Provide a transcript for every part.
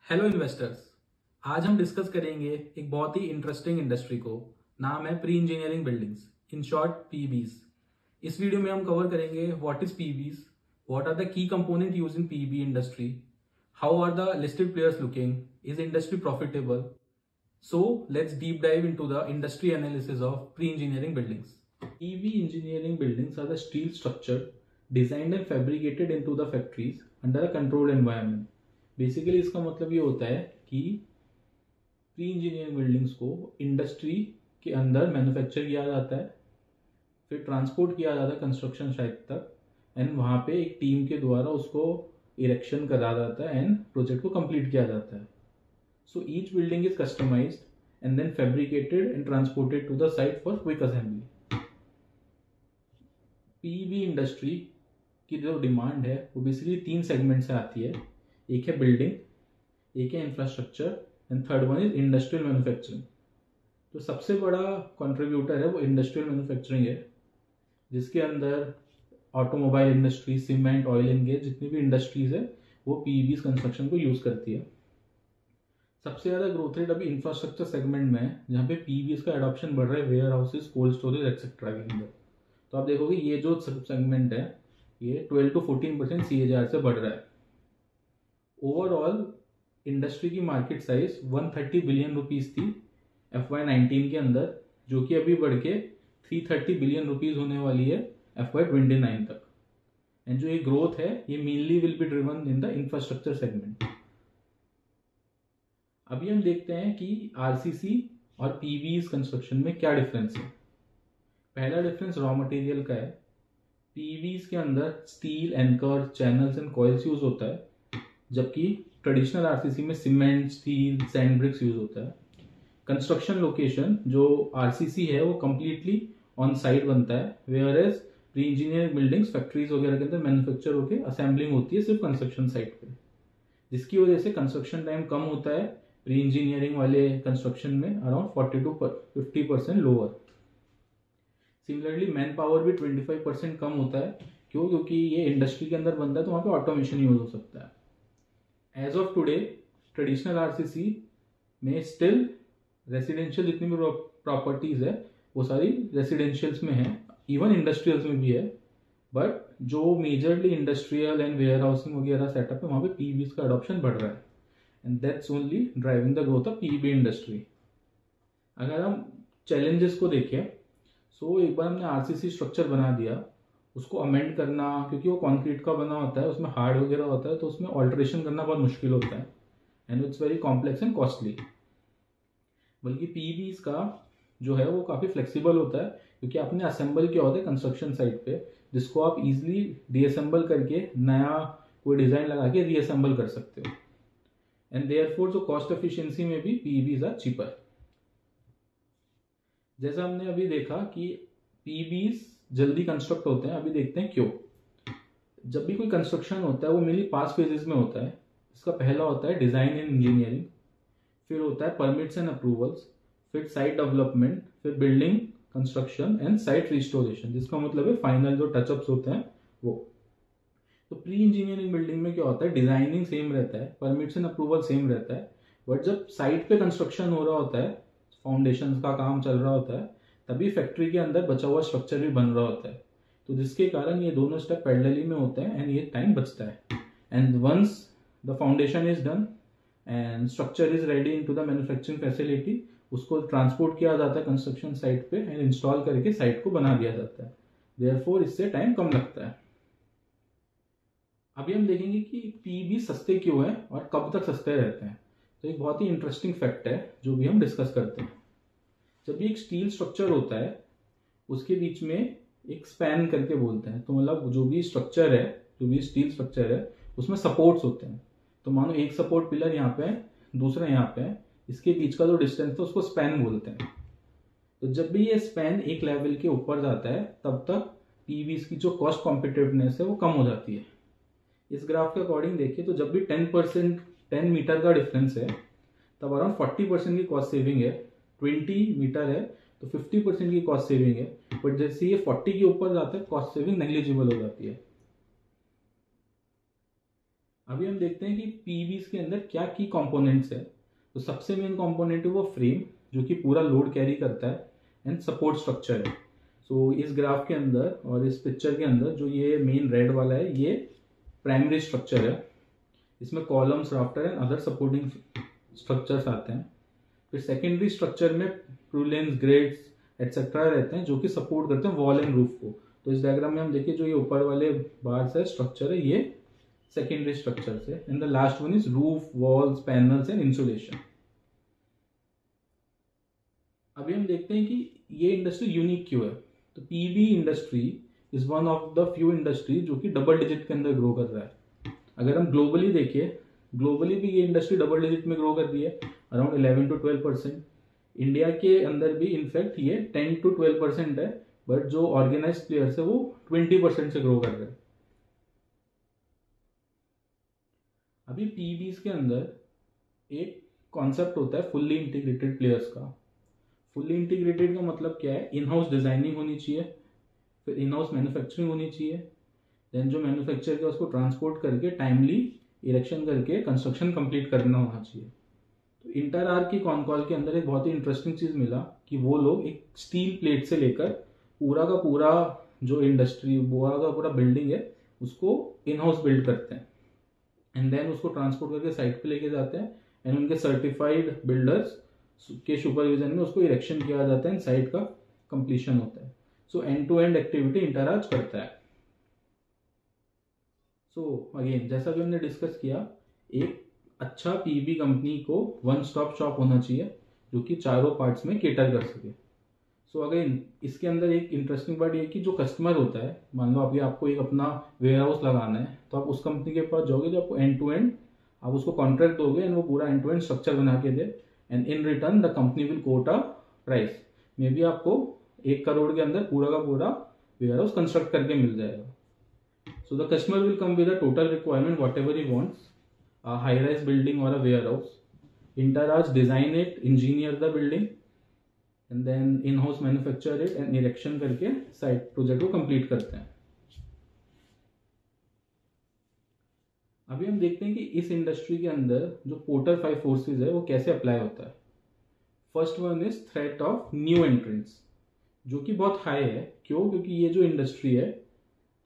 Hello investors. आज हम discuss करेंगे एक बहुत ही इंटरेस्टिंग इंडस्ट्री को। नाम है pre engineering buildings, in short PEBs. इस वीडियो में हम कवर करेंगे what is PEBs, what are the key component use in PEB industry, how are the listed players looking, is industry profitable. So let's deep dive into the industry analysis of pre engineering buildings. PEB engineering buildings are the steel structure designed and fabricated into the factories under a controlled environment. Basically इसका मतलब ये होता है कि pre engineering buildings को industry के अंदर manufacture किया जाता है, फिर ट्रांसपोर्ट किया जाता है कंस्ट्रक्शन साइट तक, एंड वहाँ पे एक टीम के द्वारा उसको इरेक्शन करा जाता है एंड प्रोजेक्ट को कंप्लीट किया जाता है. So each building is customised and then fabricated and transported to the site for quick assembly. PEB industry की जो डिमांड है वो बेसिकली 3 सेगमेंट से आती है. एक है बिल्डिंग, एक है infrastructure and third one is industrial manufacturing. तो सबसे बड़ा कंट्रीब्यूटर है वो इंडस्ट्रियल मैन्युफैक्चरिंग है, जिसके अंदर automobile industry, cement, oil and gas, जितनी भी इंडस्ट्रीज है वो पीईबी कंस्ट्रक्शन को यूज करती है. सबसे ज़्यादा ग्रोथ रेट अभी इंफ्रास्ट्रक्चर सेगमेंट में है, जहाँ पे पीईबी का एडॉप्शन बढ़ रहा है warehouses, cold storage etcetera के अंदर. तो आप देखोगे ये जो सेगमेंट है ये 12 to 14% CAGR से बढ़ रहा है. ओवरऑल इंडस्ट्री की मार्केट साइज 130 बिलियन रुपीस थी FY19 के अंदर, जो कि अभी बढ़ के 330 बिलियन रुपीस होने वाली है FY29 तक. एंड जो ये ग्रोथ है ये mainly will be driven in the infrastructure segment. अभी हम देखते हैं कि आरसीसी और पीईबी कंस्ट्रक्शन में क्या डिफरेंस है. पहला डिफरेंस रॉ मटेरियल का है. पीईबीज के अंदर steel, anchor, channels and coils use होता है, जबकि ट्रेडिशनल आरसीसी में cement, steel, sand bricks use होता है. कंस्ट्रक्शन लोकेशन जो आरसीसी है वो कंप्लीटली ऑन साइट बनता है, whereas pre engineering buildings factories वगैरह के अंदर मैन्युफैक्चर होकर असेंबलिंग होती है सिर्फ कंस्ट्रक्शन साइट पे, जिसकी वजह से कंस्ट्रक्शन टाइम कम होता है प्री इंजीनियरिंग वाले कंस्ट्रक्शन में, around 40 to 50% lower. Similarly man power भी 25% कम होता है. क्यों? क्योंकि ये इंडस्ट्री के अंदर बनता है तो वहाँ पे ऑटोमेशन यूज हो सकता है. As of today traditional RCC में स्टिल रेसिडेंशियल जितनी भी प्रॉपर्टीज है वो सारी रेसिडेंशियल्स में है, इवन इंडस्ट्रियल्स में भी है. बट जो majorly industrial and warehousing वगैरह सेटअप है वहाँ पे पीईबी का अडॉप्शन बढ़ रहा है, and that's only driving the growth of PEB industry. अगर हम चैलेंजेस को देखें, सो एक बार हमने आरसीसी स्ट्रक्चर बना दिया, उसको अमेंड करना, क्योंकि वो कंक्रीट का बना होता है, उसमें हार्ड वगैरह होता है, तो उसमें ऑल्ट्रेशन करना बहुत मुश्किल होता है and it's very complex and costly. बल्कि पीईबी का जो है वो काफ़ी फ्लेक्सिबल होता है, क्योंकि आपने असेंबल किया होता है कंस्ट्रक्शन साइट पे, जिसको आप इजीली डीअसेंबल करके नया कोई डिज़ाइन लगा के रीअसेंबल कर सकते हो. एंड देयरफॉर जो कॉस्ट एफिशिएंसी में भी पीईबीज आर चीपर. जैसा हमने अभी देखा कि पीईबीज जल्दी कंस्ट्रक्ट होते हैं, अभी देखते हैं क्यों. जब भी कोई कंस्ट्रक्शन होता है वो मेनली 5 फेजेस में होता है. इसका पहला होता है डिजाइन एंड इंजीनियरिंग, फिर होता है परमिट्स एंड अप्रूवल्स, फिर साइट डेवलपमेंट, फिर building construction and site restoration, जिसका मतलब है फाइनल जो टचअप्स होते हैं वो. तो प्री इंजीनियरिंग बिल्डिंग में क्या होता है, डिजाइनिंग सेम रहता है, परमिट्स एंड अप्रूवल सेम रहता है, बट जब साइट पे कंस्ट्रक्शन हो रहा होता है, फाउंडेशन का काम चल रहा होता है, तभी फैक्ट्री के अंदर बचा हुआ स्ट्रक्चर भी बन रहा होता है. तो जिसके कारण ये दोनों स्टेप पैरेलली में होते हैं एंड ये टाइम बचता है. And once the foundation is done and structure is ready into the manufacturing facility, उसको ट्रांसपोर्ट किया जाता है कंस्ट्रक्शन साइट पे एंड इंस्टॉल करके साइट को बना दिया जाता है. देयरफॉर इससे टाइम कम लगता है. अभी हम देखेंगे कि पीईबी सस्ते क्यों है और कब तक सस्ते रहते हैं. तो एक बहुत ही इंटरेस्टिंग फैक्ट है जो भी हम डिस्कस करते हैं. जब भी एक स्टील स्ट्रक्चर होता है उसके बीच में एक स्पैन करके बोलते हैं, तो मतलब जो भी स्ट्रक्चर है, जो भी स्टील स्ट्रक्चर है, उसमें सपोर्ट्स होते हैं. तो मानो एक सपोर्ट पिलर यहाँ पे है, दूसरा यहाँ पे है, इसके बीच का जो डिस्टेंस है उसको स्पैन बोलते हैं. तो जब भी ये स्पैन एक लेवल के ऊपर जाता है तब तक पीईबी की जो कॉस्ट कॉम्पिटिटिवनेस है वो कम हो जाती है. इस ग्राफ के अकॉर्डिंग देखिए तो जब भी 10 मीटर का डिफरेंस है तब अराउंड 40% की कॉस्ट सेविंग है. 20 मीटर है तो 50% की कॉस्ट सेविंग है. बट जैसे ये 40 के ऊपर जाता है कॉस्ट सेविंग नेग्लिजिबल हो जाती है. अभी हम देखते हैं कि पीवीज के अंदर क्या की कंपोनेंट्स है। तो सबसे मेन कंपोनेंट है वो फ्रेम, जो कि पूरा लोड कैरी करता है, एंड सपोर्ट स्ट्रक्चर है। सो इस ग्राफ के अंदर और इस पिक्चर के अंदर जो ये मेन रेड वाला है, ये प्राइमरी स्ट्रक्चर है। इसमें columns, rafter and other supporting structures आते हैं। फिर सेकेंडरी स्ट्रक्चर में प्रूलेंस, ग्रेड्स एटसेट्रा रहते हैं, जो कि सपोर्ट करते हैं वॉल एंड रूफ को। तो इस डायग्राम में हम देखिए, जो ये ऊपर वाले बार्स है स्ट्रक्चर है, ये सेकेंडरी स्ट्रक्चर है, and the last one is roof, walls, panels and insulation. अभी हम देखते हैं कि ये इंडस्ट्री यूनिक क्यों है। तो PV industry is one of the few industry जो कि डबल डिजिट के अंदर ग्रो कर रहा है। अगर हम ग्लोबली देखिए, ग्लोबली भी ये इंडस्ट्री डबल डिजिट में ग्रो कर रही है, अराउंड 11 to 12%। इंडिया के अंदर भी इनफैक्ट ये 10 to 12% है, बट जो ऑर्गेनाइज प्लेयर्स है वो 20% से ग्रो कर रहे हैं। अभी पीबीज के अंदर एक कॉन्सेप्ट होता है फुल्ली इंटीग्रेटेड प्लेयर्स का। फुल्ली इंटीग्रेटेड का मतलब क्या है? इन हाउस डिजाइनिंग होनी चाहिए, फिर इन हाउस मैन्युफैक्चरिंग होनी चाहिए, देन जो मैन्युफैक्चर किया उसको ट्रांसपोर्ट करके टाइमली इरेक्शन करके कंस्ट्रक्शन कंप्लीट करना होना चाहिए। तो इंटर आर की कॉनकॉल के अंदर एक बहुत ही इंटरेस्टिंग चीज मिला कि वो लोग एक स्टील प्लेट से लेकर पूरा का पूरा जो इंडस्ट्री, पूरा का पूरा बिल्डिंग है, उसको इन हाउस बिल्ड करते हैं, एंड देन उसको ट्रांसपोर्ट करके साइट पे लेके जाते हैं, एंड उनके सर्टिफाइड बिल्डर्स के सुपरविजन में उसको इरेक्शन किया जाता है, एंड साइट का कंप्लीशन होता है। So end to end activity Interarch करता है। सो अगेन, जैसा कि हमने डिस्कस किया, एक अच्छा पीबी कंपनी को वन स्टॉप शॉप होना चाहिए जो कि चारों पार्ट्स में केटर कर सके। सो अगेन, इसके अंदर एक इंटरेस्टिंग पार्ट ये कि जो कस्टमर होता है, मान लो अभी आपको एक अपना वेयर हाउस लगाना है, तो आप उस कंपनी के पास जाओगे जो आपको एंड टू एंड, आप उसको कॉन्ट्रैक्ट दोगे एंड वो पूरा एंड टू एंड स्ट्रक्चर बना के दे, and in return the company will quote a price. May be आपको 1 करोड़ के अंदर पूरा का पूरा वेयर हाउस कंस्ट्रक्ट करके मिल जाएगा। So the customer will come with a total requirement, whatever he wants, a high-rise building or a warehouse. Interaj design it, engineer the building, and then in-house manufacture it and erection करके site project को complete करते हैं। अभी हम देखते हैं कि इस इंडस्ट्री के अंदर जो पोर्टर 5 फोर्सेज है वो कैसे अप्लाई होता है। First one is threat of new entrance, जो कि बहुत हाई है। क्यों? क्योंकि ये जो इंडस्ट्री है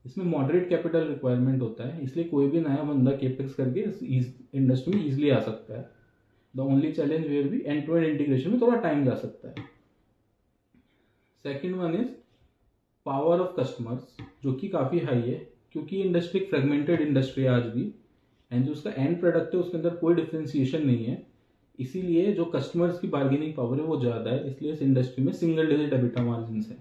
इसमें मॉडरेट कैपिटल रिक्वायरमेंट होता है, इसलिए कोई भी नया बंदा केपेक्स करके इस इंडस्ट्री में इजिली आ सकता है। द ओनली चैलेंज वेयर भी एंड टू एंड इंटीग्रेशन में थोड़ा टाइम जा सकता है। Second one is power of customers, जो कि काफ़ी हाई है, क्योंकि इंडस्ट्री एक फ्रेगमेंटेड इंडस्ट्री है आज भी, एंड जो उसका एंड प्रोडक्ट है उसके अंदर कोई डिफ्रेंसिएशन नहीं है, इसीलिए जो कस्टमर्स की बार्गेनिंग पावर है वो ज़्यादा है, इसलिए इस इंडस्ट्री में सिंगल डिजिट एबिटा मार्जिन है।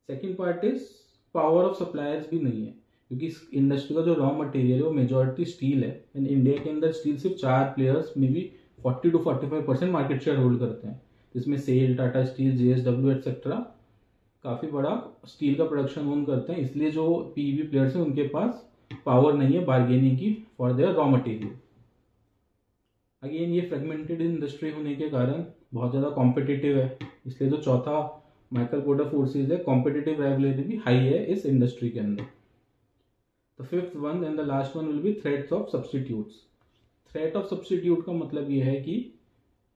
Second part is power of suppliers भी नहीं है, क्योंकि इस इंडस्ट्री का जो रॉ मटेरियल है वो मेजॉरिटी स्टील है, एंड इंडिया के अंदर स्टील सिर्फ 4 प्लेयर्स में भी 40 to 45% मार्केट शेयर होल्ड करते हैं, जिसमें SAIL, Tata Steel, JSW etcetera काफ़ी बड़ा स्टील का प्रोडक्शन ओन करते हैं, इसलिए जो पीवी प्लेयर्स हैं उनके पास पावर नहीं है बार्गेनिंग की for their raw material. Again, ये फ्रेगमेंटेड इंडस्ट्री होने के कारण बहुत ज़्यादा कॉम्पिटिटिव है, इसलिए जो चौथा माइकल पोर्टर फोर्सेज है, कॉम्पिटिटिव राइवलरी भी हाई है इस इंडस्ट्री के अंदर। The fifth one and the last one will be threats of substitutes. Threat of substitute का मतलब ये है कि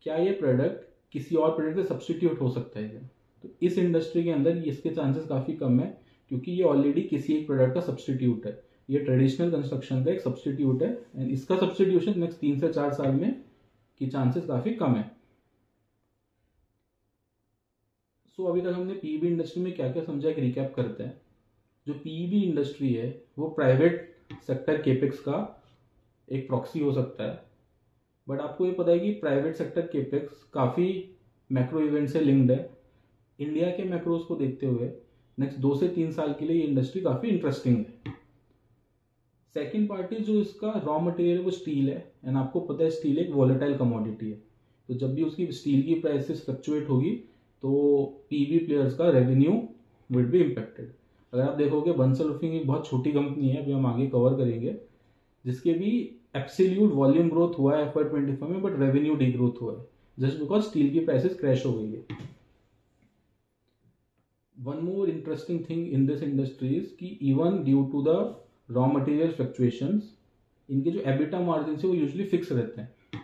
क्या ये प्रोडक्ट किसी और प्रोडक्ट से सब्सटीट्यूट हो सकता है क्या? तो इस इंडस्ट्री के अंदर इसके चांसेस काफ़ी कम है, क्योंकि ये ऑलरेडी किसी एक प्रोडक्ट का सब्सटीट्यूट है। ये ट्रेडिशनल कंस्ट्रक्शन का एक सब्सटीट्यूट है, एंड इसका सब्सटीट्यूशन नेक्स्ट 3 से 4 साल में की चांसेस काफ़ी कम है। सो अभी तक हमने पीबी इंडस्ट्री में क्या क्या समझा, एक रिकैप करते हैं। जो पीबी इंडस्ट्री है वो प्राइवेट सेक्टर केपेक्स का एक प्रॉक्सी हो सकता है, बट आपको ये पता है कि प्राइवेट सेक्टर केपेक्स काफ़ी मैक्रो इवेंट से लिंक्ड है। इंडिया के मैक्रोज को देखते हुए नेक्स्ट 2 से 3 साल के लिए ये इंडस्ट्री काफ़ी इंटरेस्टिंग है। सेकेंड पार्ट जो इसका रॉ मटेरियल है वो स्टील है, एंड आपको पता है स्टील एक वॉलेटाइल कमोडिटी है, तो जब भी उसकी स्टील की प्राइसेस फ्लक्चुएट होगी तो पीवी प्लेयर्स का रेवेन्यू विल बी इम्पेक्टेड। अगर आप देखोगे, बंसल रूफिंग एक बहुत छोटी कंपनी है, अभी हम आगे कवर करेंगे, जिसके भी एब्सोल्यूट वॉल्यूम ग्रोथ हुआ है FY25 में, बट रेवेन्यू डी ग्रोथ हुआ है जस्ट बिकॉज स्टील की प्राइसेस क्रैश हो गई है। One more interesting thing in this industry is कि even due to the raw material fluctuations, इनके जो एबिटा मार्जिन है वो यूजुअली फिक्स रहते हैं।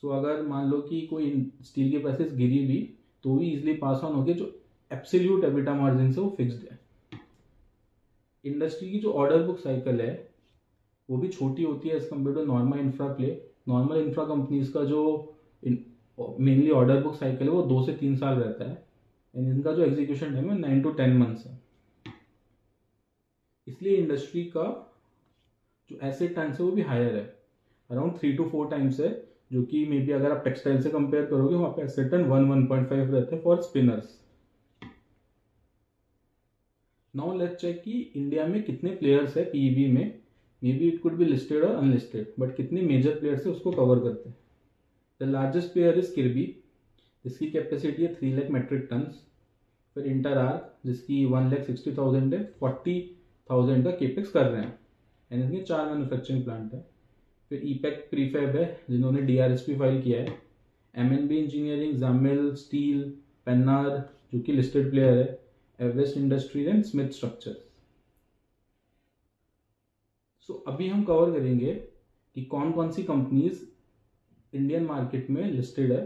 सो अगर मान लो कि कोई स्टील की प्राइसेस गिरी भी तो भी इजिली पास ऑन होगी, जो एब्सोल्यूट एबिटा मार्जिन है वो फिक्स्ड है। इंडस्ट्री की जो ऑर्डर बुक साइकिल है वो भी छोटी होती है as compare to normal infra play. Normal infra companies का जो मेनली ऑर्डर बुक साइकिल है वो 2 से 3 साल रहता है, एंड इनका जो एग्जीक्यूशन टाइम है 9 to 10 मंथ्स है। इसलिए इंडस्ट्री का जो एसेट टर्न्स है वो भी हायर है, अराउंड 3 to 4 टाइम्स है, जो कि मे बी अगर आप टेक्सटाइल से कंपेयर करोगे वहाँ पे एसेट टर्न 1-1.5 रहते हैं for spinners. Now let's check कि इंडिया में कितने प्लेयर्स है पीईवी में। May be it could be listed और अनलिस्टेड, बट कितने मेजर प्लेयर्स है उसको कवर करते हैं। The largest player is Kirby, जिसकी कैपेसिटी है 3 लाख मेट्रिक टन्स। फिर इंटरआर्क जिसकी 1,60,000 है, 40,000 का केपेक्स कर रहे हैं, एंड इनके 4 मैन्युफैक्चरिंग प्लांट है। फिर ईपैक प्रीफैब है जिन्होंने डीआरएसपी फाइल किया है। M and B engineering, Zamil steel, Pennar जो कि लिस्टेड प्लेयर है, Everest Industries and Smith Structures. So अभी हम कवर करेंगे कि कौन कौन सी कंपनीज इंडियन मार्केट में लिस्टेड है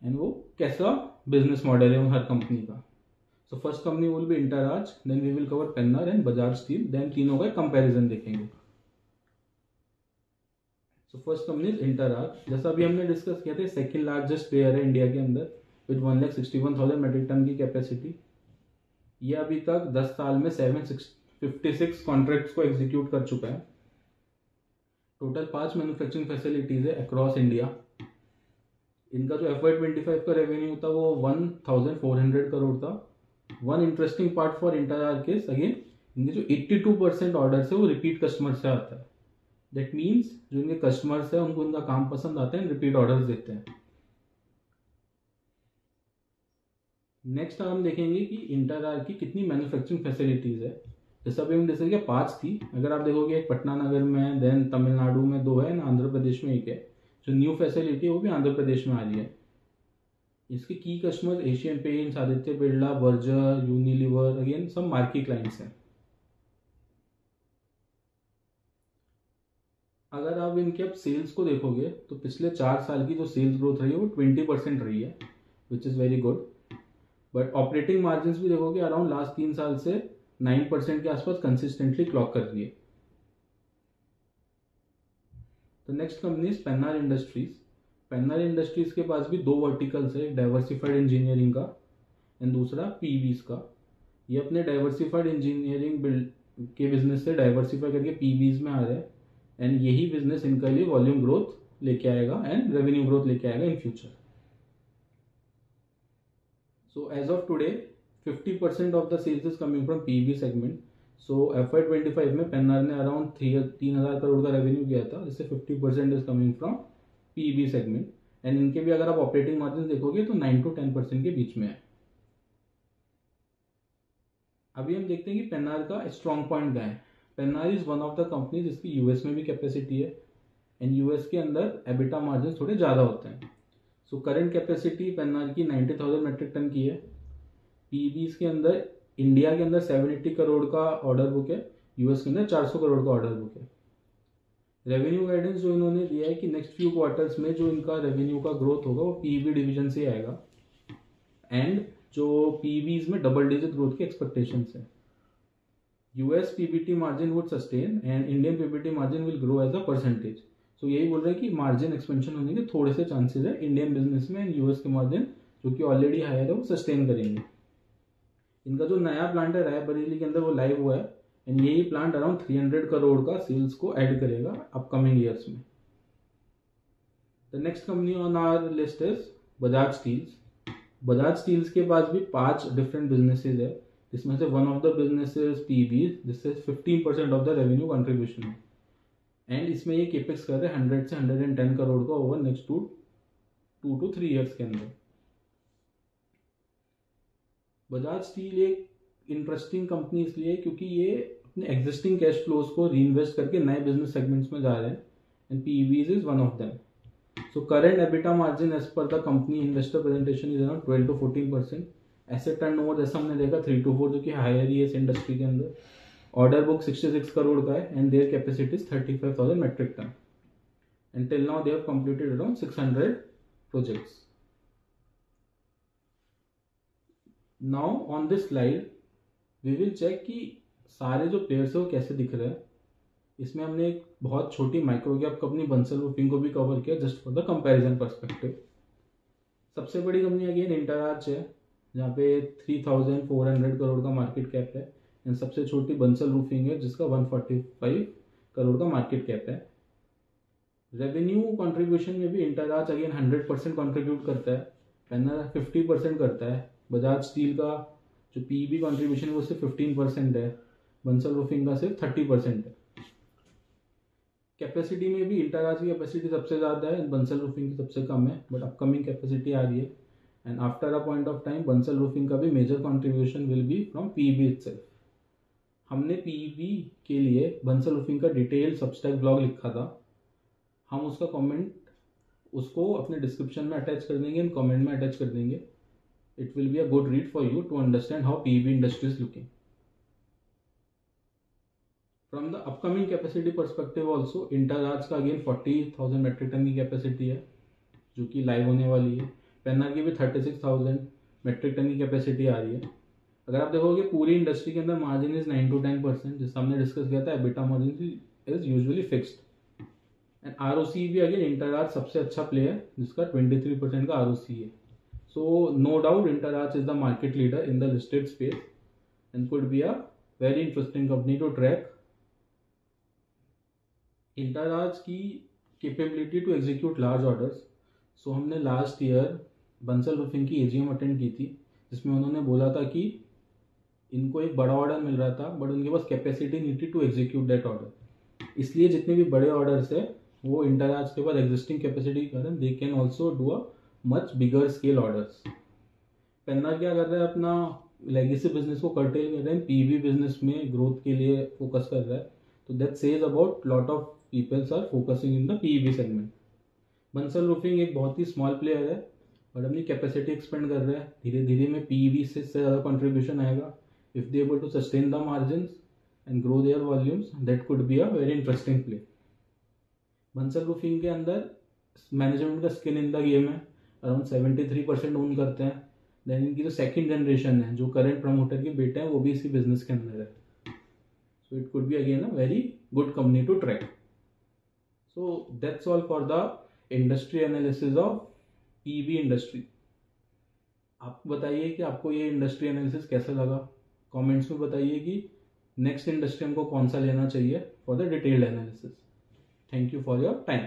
एंड वो कैसा बिजनेस मॉडल है उन हर कंपनी का। So first company will be Interarch, then we will cover Pennar and Bajaj steel, then तीनों का कंपैरिजन देखेंगे। So first company is Interarch. जैसा अभी हमने डिस्कस किया था, सेकंड लार्जेस्ट प्लेयर है इंडिया के अंदर विद 1,61,000 मेट्रिक टन की कैपेसिटी। ये अभी तक 10 साल में 756 कॉन्ट्रैक्ट्स को एग्जीक्यूट कर चुका है। टोटल 5 मैन्युफैक्चरिंग फैसिलिटीज है अक्रॉस इंडिया। इनका जो FY25 का रेवेन्यू था वो 1,400 करोड़ था। One interesting part for Interarch is again इनके जो 82% ऑर्डर्स है वो रिपीट कस्टमर से आता है। दैट मीन्स जो इनके कस्टमर्स है उनको इनका काम पसंद आता है, रिपीट ऑर्डर्स देते हैं। नेक्स्ट हम देखेंगे कि इंटरआर्क की कितनी मैन्युफैक्चरिंग फैसिलिटीज है। जैसा अभी हम डिस्कस किया 5 थी, अगर आप देखोगे एक पटना नगर में, देन तमिलनाडु में 2 है, आंध्र प्रदेश में 1 है। जो न्यू फैसिलिटी है वो भी आंध्र प्रदेश में आ रही है। इसके की customer Asian paints, Aditya Birla, Berger, Unilever, again सब मार्की क्लाइंट्स हैं। अगर आप इनके अब सेल्स को देखोगे तो पिछले 4 साल की जो सेल्स ग्रोथ रही है वो 20% रही है, which is very good. But operating margin भी देखोगे अराउंड लास्ट 3 साल से 9% के आसपास कंसिस्टेंटली क्लॉक कर रही है। तो next company is Pennar industries. Pennar industries के पास भी 2 वर्टिकल्स है, डाइवर्सिफाइड इंजीनियरिंग का एंड दूसरा पीवीज का। ये अपने डाइवर्सिफाइड इंजीनियरिंग के बिजनेस से डाइवर्सिफाई करके पीवीज में आ रहे हैं, एंड यही बिजनेस इनके लिए वॉल्यूम ग्रोथ लेके आएगा एंड रेवेन्यू ग्रोथ लेके आएगा in future. So as of today 50% of the sales is coming from PV segment. So FY25 में पेन्नार ने अराउंड 3,000 करोड़ का रेवेन्यू किया था, जिससे 50% is coming from PV segment, and इनके भी अगर आप ऑपरेटिंग मार्जिन देखोगे तो 9 to 10% के बीच में है। अभी हम देखते हैं कि पेन्नार का स्ट्रॉन्ग पॉइंट क्या है। Pennar is one of the company जिसकी यूएस में भी कैपेसिटी है, एंड यूएस के अंदर एबिटा मार्जिन थोड़े ज़्यादा होते हैं। सो करंट कैपेसिटी पेन्नार की 90,000 मेट्रिक टन की है। पीवीज के अंदर इंडिया के अंदर 780 करोड़ का ऑर्डर बुक है, यूएस के अंदर 400 करोड़ का ऑर्डर बुक है। रेवेन्यू गाइडेंस जो इन्होंने दिया है कि नेक्स्ट फ्यू क्वार्टर्स में जो इनका रेवेन्यू का ग्रोथ होगा वो पीवी डिवीजन से आएगा, एंड जो पीवीज में डबल डिजिट ग्रोथ की एक्सपेक्टेशंस है। US PBT margin would sustain and Indian PBT margin will grow as a percentage. So यही बोल रहे हैं कि मार्जिन एक्सपेंशन होने के थोड़े से चांसेस है इंडियन बिजनेस में, एंड यूएस के मार्जिन जो कि ऑलरेडी हायर है वो सस्टेन करेंगे। इनका जो नया प्लांट है रायबरेली के अंदर वो लाइव हुआ है, एंड यही प्लांट अराउंड 300 करोड़ का सेल्स को ऐड करेगा अपकमिंग ईयर्स में। The next company on our list is Bajaj Steels. Bajaj Steels के पास भी 5 डिफरेंट बिजनेसेस है, जिसमें से one of the businesses PV, जिससे 15% ऑफ द रेवेन्यू कंट्रीब्यूशन है, एंड इसमें ये केपेक्स कर रहे हैं 100 से 110 करोड़ का ओवर नेक्स्ट 2 to 3 ईयर्स के अंदर। बजाज स्टील एक इंटरेस्टिंग कंपनी इसलिए क्योंकि ये अपने एग्जिस्टिंग कैश फ्लोज को रीइन्वेस्ट करके नए बिजनेस सेगमेंट्स में जा रहे हैं, and PEBs is one of them. So current EBITDA margin as per the company investor presentation is around 12 to 14%। Asset turnover जैसा हमने देखा 3 to 4, जो कि हायर ही है इस इंडस्ट्री के अंदर। ऑर्डर बुक 66 करोड़ का है and their capacity is 35,000 metric ton and till now they have completed around 600 projects. Now on this slide we will check कि सारे जो प्लेयर्स है वो कैसे दिख रहे हैं. इसमें हमने एक बहुत छोटी micro cap company Bansal roofing को भी कवर किया just for the comparison perspective. सबसे बड़ी कंपनी अगेन इंटरआर्च है जहाँ पे 3,400 करोड़ का मार्केट कैप है एंड सबसे छोटी बंसल रूफिंग है जिसका 145 करोड़ का मार्केट कैप है. रेवेन्यू कंट्रीब्यूशन में भी इंटरआर्च अगेन 100% कंट्रीब्यूट करता है, पेन्नर 50% करता है, बजाज स्टील का जो पीबी कंट्रीब्यूशन है वो सिर्फ 15% है, बंसल रूफिंग का सिर्फ 30% है. कैपेसिटी में भी इंटरआर्च की कैपेसिटी सबसे ज़्यादा है, बंसल रूफिंग की सबसे कम है, बट अपकमिंग कैपेसिटी आ रही है and after a point of time Bansal roofing का भी major contribution will be from PEB itself. हमने पीबी के लिए बंसल रूफिंग का डिटेल सबस्टैक ब्लॉग लिखा था, हम उसका कमेंट उसको अपने डिस्क्रिप्शन में अटैच कर देंगे एंड कमेंट में अटैच कर देंगे. It will be a good read for you to understand how PEB industry is looking. From the upcoming capacity perspective also Interarch का अगेन 40,000 मेट्रिक टन की कैपेसिटी है जो कि लाइव होने वाली है. पेन्नर की भी 36,000 मेट्रिक टन की कैपेसिटी आ रही है. अगर आप देखोगे पूरी इंडस्ट्री के अंदर मार्जिन इज 9 to 10%, जिससे हमने डिस्कस किया था EBITDA margin is usually fixed. And ROC भी अगेन इंटरआर्च सबसे अच्छा प्ले है जिसका 23% का आरओसी है. So no doubt Interarch is the market leader in the listed space and could be a very interesting company to track. Interarch की capability to execute large orders. So हमने last year Bansal roofing की AGM attend की थी जिसमें उन्होंने बोला था कि इनको एक बड़ा ऑर्डर मिल रहा था बट उनके पास capacity needed to execute that order. इसलिए जितने भी बड़े ऑर्डर्स है वो इंटरआर्च के पास एग्जिस्टिंग कैपेसिटी के कारण they can also do a much bigger scale orders. Penner क्या कर रहा है, अपना लेगेसी बिजनेस को कर्टेल कर रहे हैं, पीवी बिजनेस में ग्रोथ के लिए फोकस कर रहा है. तो that says about lot of peoples are focusing in the PV segment. Bansal roofing एक बहुत ही स्मॉल प्लेयर है बट अपनी कैपेसिटी एक्सपेंड कर रहा है. धीरे धीरे में पीवी से ज़्यादा कंट्रीब्यूशन आएगा. If they able to sustain the margin and grow their volumes that could be a very interesting play. Bansal roofing के अंदर मैनेजमेंट का स्किन इन द गेम है, अराउंड 73% ओन करते हैं. देन इनकी जो सेकंड जनरेशन है जो करंट प्रमोटर के बेटे हैं वो भी इसी बिजनेस के अंदर है. So it could be again a very good company to track. So that's all for the industry analysis of PV industry. आप बताइए कि आपको ये इंडस्ट्री एनालिसिस कैसा लगा. कमेंट्स में बताइए कि नेक्स्ट इंडस्ट्री हमको कौन सा लेना चाहिए for the detailed analysis. Thank you for your time.